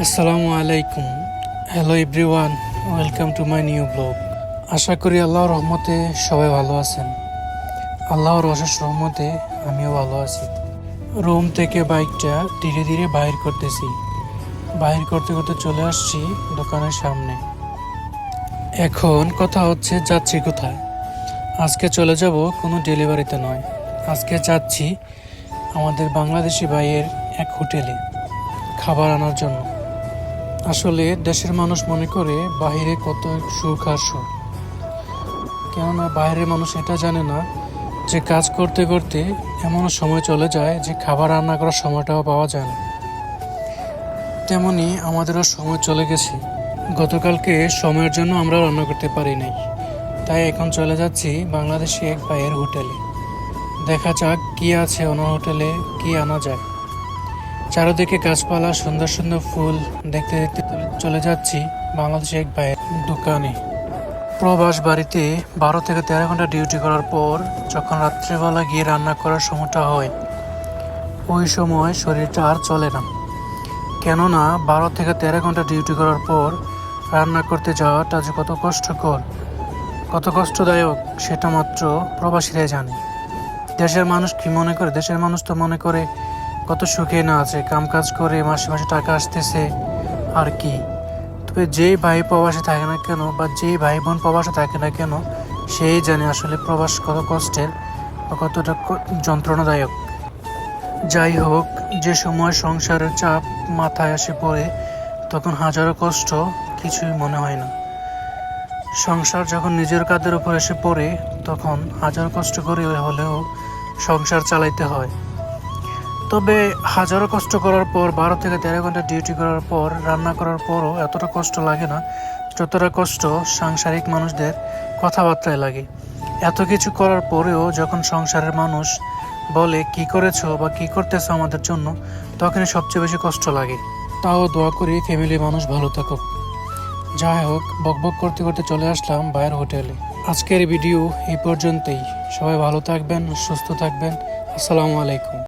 আসসালামু আলাইকুম। Hello everyone, welcome to my new blog. আশা করি আল্লাহর রহমতে সবাই ভালো আছেন। আল্লাহর অশেষ রহমতে আমিও ভালো আছি। রুম থেকে বাইকটা ধীরে ধীরে বাহির করতেছি। বাহির করতে করতে চলে আসছি দোকানের সামনে। এখন কথা হচ্ছে যাচ্ছি কোথায়। আজকে চলে যাব কোনো ডেলিভারিতে নয়, আজকে যাচ্ছি আমাদের বাংলাদেশি ভাইয়ের এক হোটেলে খাবার আনার জন্য। আসলে দেশের মানুষ মনে করে বাইরে কত সুখ আর সুখ, কেননা বাইরের মানুষ এটা জানে না যে কাজ করতে করতে এমনও সময় চলে যায় যে খাবার রান্না করার সময়টাও পাওয়া যায় না। তেমনি আমাদেরও সময় চলে গেছে। গতকালকে সময়ের জন্য আমরা রান্না করতে পারি নাই, তাই এখন চলে যাচ্ছি বাংলাদেশি এক ভাইয়ের হোটেলে। দেখা যাক কি আছে ওনার হোটেলে, কি আনা যায়। চারদিকে গাছপালা, সুন্দর সুন্দর ফুল দেখতে দেখতে চলে যাচ্ছি বাংলাদেশে এক ভাইয়ের দোকানে। প্রবাস বাড়িতে 12 থেকে 13 ঘন্টা ডিউটি করার পর যখন রাত্রেবেলা গিয়ে রান্না করার সময়টা হয়, ওই সময় শরীরটা আর চলে না। কেননা 12 থেকে 13 ঘন্টা ডিউটি করার পর রান্না করতে যাওয়াটা যে কত কষ্টকর, কত কষ্টদায়ক, সেটা মাত্র প্রবাসীরাই জানে। দেশের মানুষ কি মনে করে? দেশের মানুষ তো মনে করে কত সুখে না আছে, কাজ করে মাসে মাসে টাকা আসতেছে আর কি। তবে যেই ভাই প্রবাসে থাকে না কেন বা যেই ভাই বোন প্রবাসে থাকে না কেন, সেই জানে আসলে প্রবাস কত কষ্টের বা কতটা যন্ত্রণাদায়ক। যাই হোক, যে সময় সংসারের চাপ মাথায় এসে পড়ে তখন হাজারো কষ্ট কিছুই মনে হয় না। সংসার যখন নিজের কাঁধের উপর এসে পড়ে তখন হাজার কষ্ট করে হলেও সংসার চালাইতে হয়। তবে হাজারো কষ্ট করার পর 12 থেকে 13 ঘন্টা ডিউটি করার পর রান্না করার পরও এতটা কষ্ট লাগে না যতটা কষ্ট সাংসারিক মানুষদের কথাবার্তায় লাগে। এত কিছু করার পরেও যখন সংসারের মানুষ বলে কি করেছো বা কি করতেছো আমাদের জন্য, তখনই সবচেয়ে বেশি কষ্ট লাগে। তাও দোয়া করি ফ্যামিলি মানুষ ভালো থাকুক। যাই হোক, বকবক করতে করতে চলে আসলাম ভাইয়ের হোটেলে। আজকের ভিডিও এই পর্যন্তই। সবাই ভালো থাকবেন, সুস্থ থাকবেন। আসসালামু আলাইকুম।